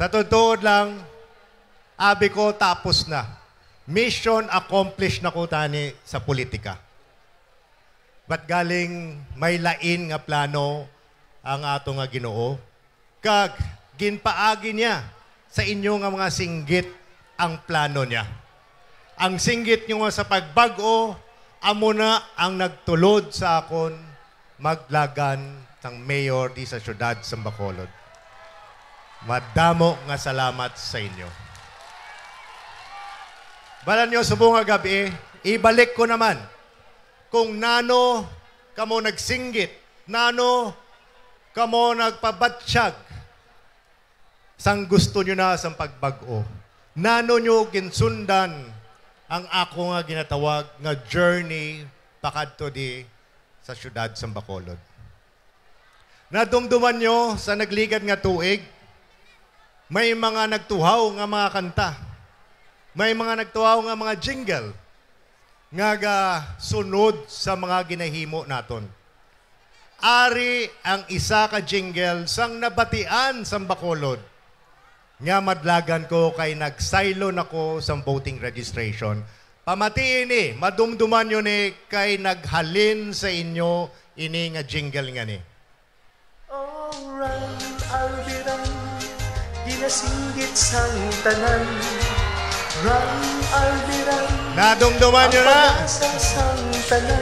Sa totoo lang, abi ko tapos na. Mission accomplished na ko tani sa politika. Ba't galing may lain nga plano ang ato nga Ginoo? Kag ginpaagi niya sa inyo nga mga singgit ang plano niya. Ang singgit nyo nga sa pagbago, amo na ang nagtulod sa akon maglagan ng mayor di sa syudad sa Bacolod. Madamo nga salamat sa inyo. Balan nyo, subong nga gabi, ibalik ko naman kung nano kamo nagsinggit, nano kamo nagpabatsyag sang gusto nyo na sa pagbago. Nano nyo ginsundan ang ako nga ginatawag nga journey pakadto di sa syudad sa Bacolod. Nadumduman nyo sa nagligad nga tuig, may mga nagtuhaw nga mga kanta. May mga nagtuhaw nga mga jingle nga sunod sa mga ginahimo naton. Ari ang isa ka jingle sang nabatian sa Bacolod. Nga madlagan ko kay nagsaylo nako sa voting registration. Pamatiin ni, madumduman nyo ni kay naghalin sa inyo ini nga jingle nga ni. Alright, I'll be run, ginasinggit sang tanan. Run, I'll be run, nadumduman nyo na.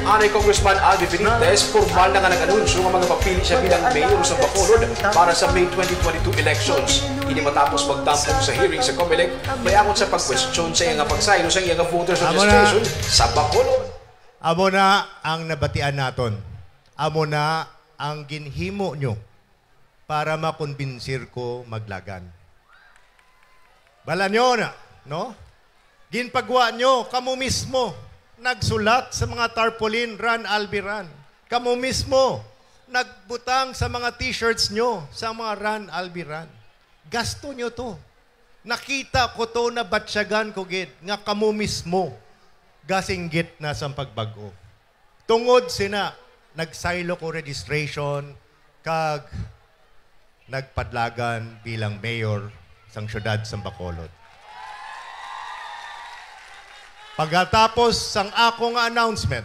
Anay Congressman Alvin Benitez, formal na nga nag-anunsyo ng mga papili siya bilang mayor sa Bacolod para sa May 2022 elections. Hindi matapos magtampong sa hearing sa COMELEC, mayangon sa pag-question sa iyang pagsaylo sa iyang voters registration sa Bacolod. Amo na ang nabatian naton. Amo na ang ginhimo nyo para makonbinsir ko maglagan. Bala nyo na, no? Ginpagwa nyo, kamo mismo, nagsulat sa mga tarpaulin, Run Albi Run. Kamo mismo, nagbutang sa mga t-shirts nyo, sa mga Run Albi Run. Gasto nyo to. Nakita ko to na batsyagan ko gid, nga kamo mismo, gasinggit na sa pagbago. Tungod sina, nagsaylo ko registration, kag nagpadlagan bilang mayor sang syudad sa Bacolod. Pagkatapos sang ako nga announcement,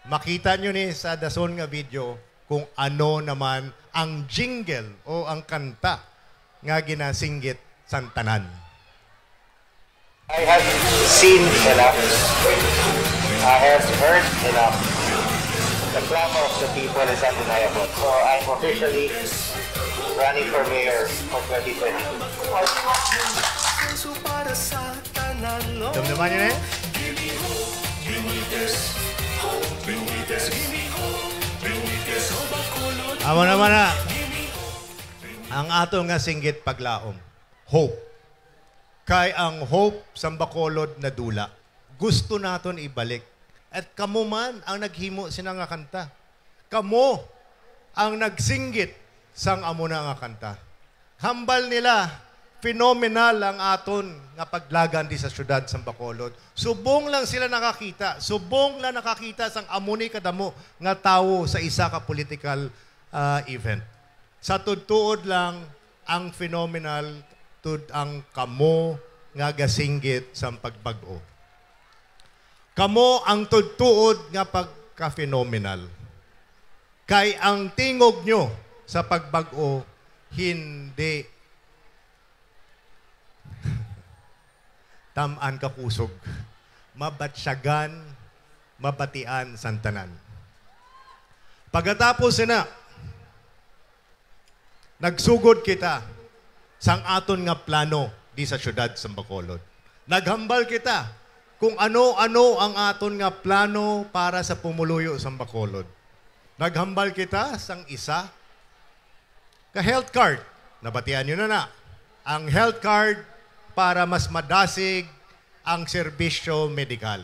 makita nyo ni sa dason nga video kung ano naman ang jingle o ang kanta nga ginasinggit sang tanan. I have seen enough. I have heard enough. The clamor of the people is undeniable. So I'm officially running for mayor for 2022. Dumduman nyo na eh? Amo naman na. Ang ato nga singgit paglaom. Hope. Kay ang hope sa Bacolod na dula. Gusto naton ibalik. At kamo man ang naghimo sina nga kanta. Kamo ang nagsinggit sang amo na nga kanta. Hambal nila, phenomenal ang aton nga paglagan di sa syudad sa Bacolod. Subong lang sila nakakita. Subong lang nakakita sang amo ni kadamo nga tawo sa isa ka political event. Sa tudtuod lang ang phenomenal ang kamo nga gasinggit sa pagbago. Kamo ang tudtuod nga pagka-phenomenal. Kay ang tingog nyo sa pagbago, hindi tamaan ka kusog. Mabatsyagan, mabatian santanan. Pagkatapos na, nagsugod kita sang aton nga plano di sa syudad sa Bacolod. Naghambal kita kung ano-ano ang aton nga plano para sa pumuluyo sa Bacolod. Naghambal kita sang isa ka health card. Nabatian nyo na. Ang health card para mas madasig ang serbisyo medikal.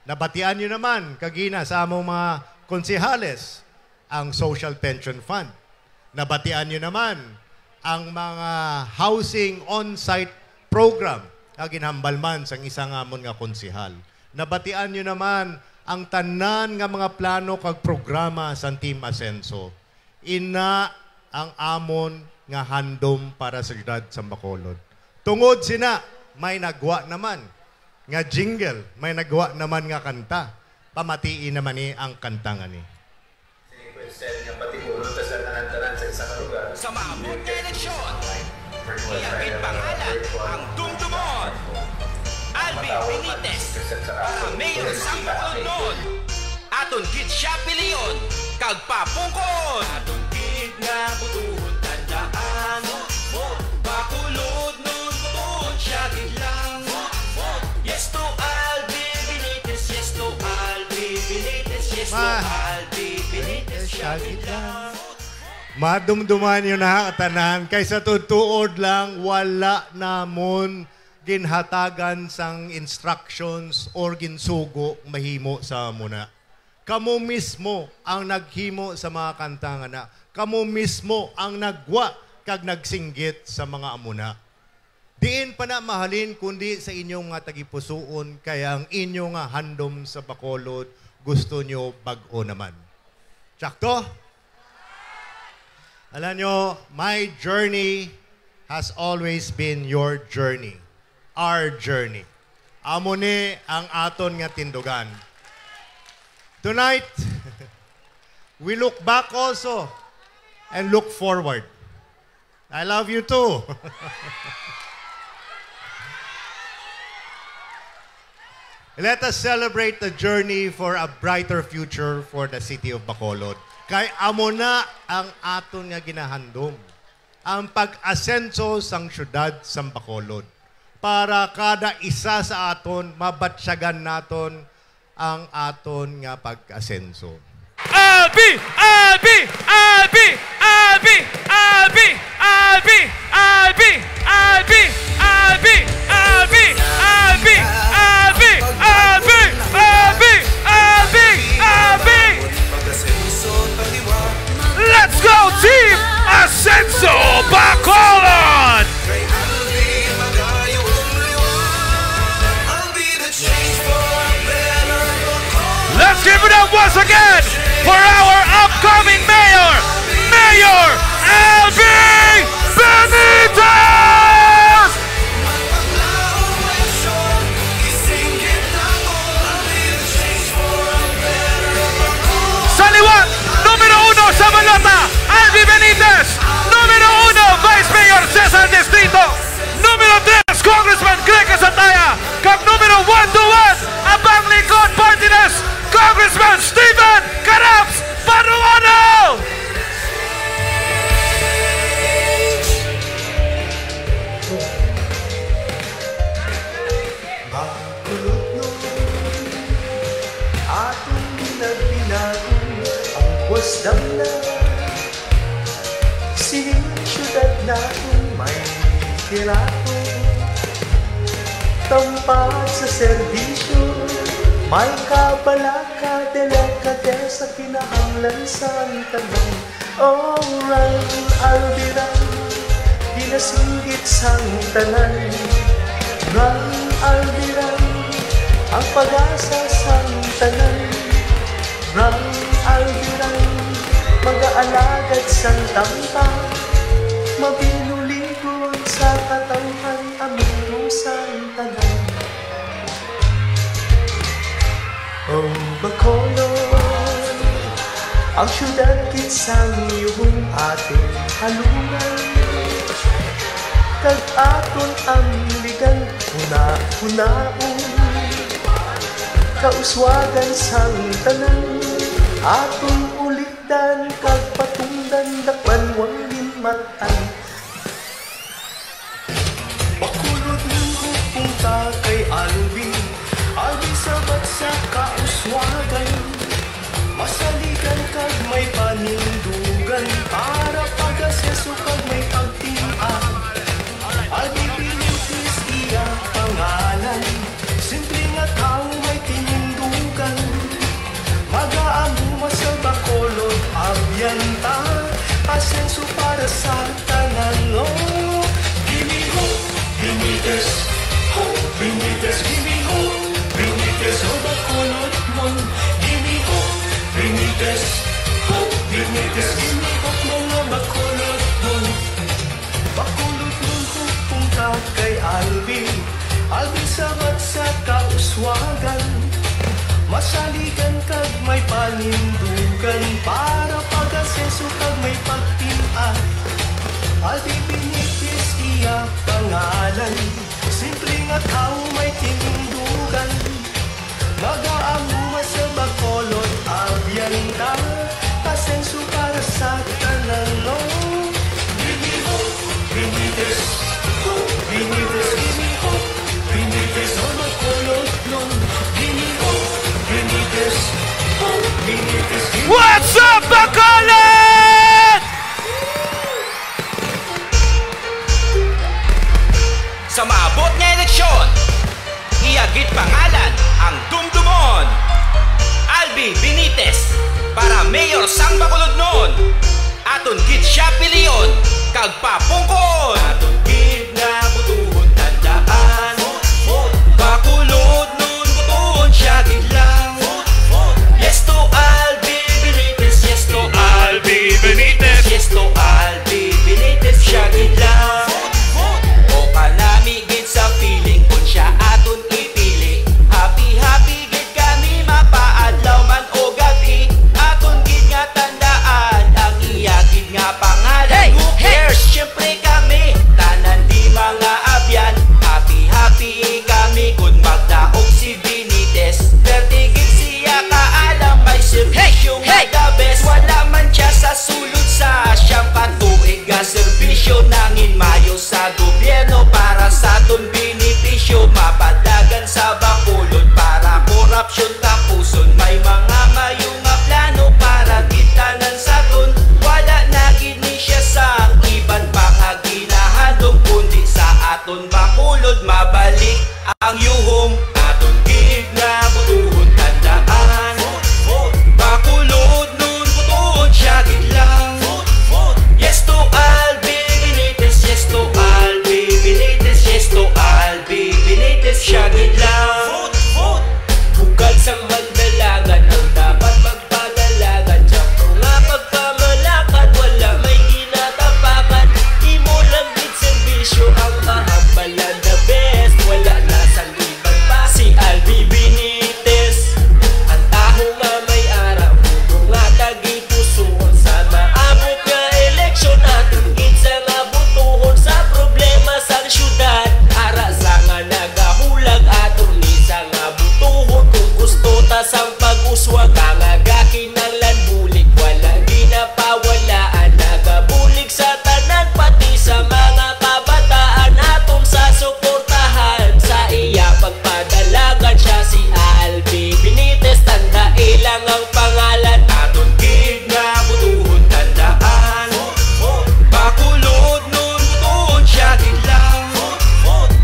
Nabatian nyo naman kagina sa among mga konsehales ang Social Pension Fund. Nabatian nyo naman ang mga housing on-site program na ginhambal man sang isang amon nga konsehal. Nabatian nyo naman ang tanan nga mga plano kag programa sa Team Asenso. Ina ang amon nga handom para sa syudad sa Bacolod. Tungod sina, may nagwa naman nga jingle, may nagwa naman nga kanta. Pamatiin naman ni ang kanta nga ni. Sa maabot na eleksyon, iapit pangalan ang dumdumon. Alvin Benitez, para mayor sa Bacolod. Aton gid siya piliyon, kagpapungkon. Aton gid nga butuhon, tandaan mo. Bacolod nun butuhon, siya gid lang. Yes to Alvin Benitez, yes to Alvin Benitez, yes to Alvin Benitez, siya gid lang. Madumduman yun na katanan, kaysa tutuod lang, wala namon ginhatagan sang instructions or ginsugo mahimo sa muna. Kamo mismo ang naghimo sa mga kanta nga na. Kamo mismo ang nagwa kag nagsinggit sa mga amuna. Diin pa na mahalin kundi sa inyong nga tagipusoon kaya ang inyong nga handom sa Bacolod gusto nyo bag-o naman. Tsakto? Alam nyo, my journey has always been your journey. Our journey. Amo ni ang aton nga tindugan. Tonight, we look back also and look forward. I love you too. Let us celebrate the journey for a brighter future for the city of Bacolod. Kay amo na ang aton nga ginahandom. Ang pag-asenso sang syudad sang Bacolod. Para kada isa sa aton, mabatsyagan naton ang aton nga pag-asenso. Albi! Albi! Albi! Albi! Albi! Albi! Albi! Albi! Albi! Albi! Albi! Albi! Albi! Albi! Albi! Albi! Let's go, Team Ascenso Bacolod! Let's give it up once again for our upcoming mayor, Mayor Alvin Benitez! Sa liwat, numero 1 sa balota, Alvin Benitez. Numero 1, Vice Mayor Cesar Distrito. Numero 3, Congressman Greg Casataya. Kag numero 121, Abang Lingkod Party List, Congressman Stephen Caraps Paruano! Bacolod nun, atong nagbinago ang wasdam na sining syudad natin may tirato. Tampad sa serbisyo, may kabalaka, delikadesa, kinahanglan sa tanong. Oral albiran, ginasinggit sang tanan. Rang albiran, ang pag-asa sang tanan. Rang albiran, mag-aalagad sang tampa. Mabinuligon sa katawhan, aming sang tanan. Oh, Bacolod, ang syudad kitsang iyong ating halungan. Kag aton ang ligan, huna-hunaon. Kauswagan sang tanan, aton ulikdan. Kag patungdan, dakwan wang limatan. Bacolod ng pupunta kay Alvin. Alvin sabat sa kauswagan. Masaligan kag may panindugan. Para pag-aseso kag may pagtian. Alvin Benitez iya pangalan. Simple nga tao may tinindugan. Mag-aamu sa Bacolod, abyanta. Asenso para sa tanan. Oh, give me hope, Benitez. Hope, Benitez, give me hope. Benitez, oh Bacolod mon. Give me hope, Benitez. Hope, Benitez, give me hope, mga Bacolod mon. kay Albi sabat sa kauswagan. Masaligan kag may panindugan para pag-aseso kag may pagtian. Albi Benitez iya pangalan, simple nga tao may tindugan. Mag-aamuma sa Bacolod, abyan ka, asenso para sa tanan, no? Benitez, Benitez, Benitez, o Bacolod, no? Benitez, Benitez, What's up, Bacolod? Sa maabot nga eleksyon, iyagit pangalan ang dumdumon. Albi Benitez para mayor sang Bacolod noon. Aton gid siya piliyon kag papungkon. Aton gid nga butuhon tandaan. Bacolod noon butuhon siya gid lang. Yes to Albi Benitez, yes to Albi Benitez, yes to Albi Benitez siya gid lang. O kanami gid sa feeling kung siya aton ipili. Happy happy gid kami mapaadlaw man o gabi. Aton gid nga tandaan ang iya gid nga pangalan. Who cares? Syempre kami tanan di mga abyan. Happy happy kami kung magdaog si Benitez. Pertigid siya kaalam may servisyo nga the best. Wala man siya sa sulod sa siyang katuig nga serbisyo. Nangin mayo sa gobyerno para sa ton benepisyo. Mapadagan sa Bacolod para korupsyon tapuson. May mga mayo nga plano para kitanan sa ton. Wala na gini siya sa iban pangaginahandong kundi sa aton Bacolod mabalik ang yuhom. Aton gid nga butuhon tandaan. Bacolod nun butuhon siya gid lang. Yes to Albi Benitez, yes to Albi Benitez, yes to Albi Benitez siya gid lang. Bukal sang mandalagan ang dapat magpadalagan. Siyempre nga pagkamalakad wala may ginatapakan. Imo lang gid serbisyo ang mahambalan the best. Wala na sa liban pa si Albi Benitez. Ang taho nga may araw humo nga tagi pusoon. Sa maabot nga eleksyon aton gid sa nga butuhon. Sa problema sa syudad ara sa nga nagahulag aton ni sa nga butuhon. Kung gusto ta sang pag-uswag ang agakin ng lanbulig. Wala ginapawalaan nagabulig sa tanan pati sa mga kabataan. Aton sa suportahan sa iya pagpadalagan siya si Albi Benitez. Tanda ilang ang pangalan aton gid nga butuhon tandaan. Bacolod nun butuhon siya gid lang.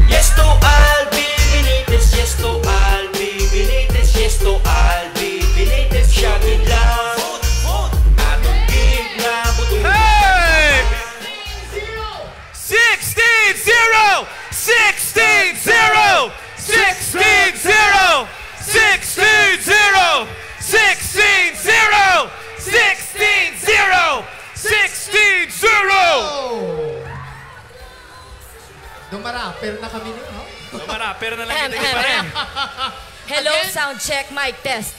Yes to Albi Benitez, yes to Albi Benitez, yes to Albi Benitez siya gid lang. Aton gid nga butuhon. Hey! 16-0! 16-0! 16-0! 16-0! 16-0! 16-0! 16-0! Dumaraper na kami niyo, no? Dumara, pero na lang hindi pa rin. Hello, sound check, mic test.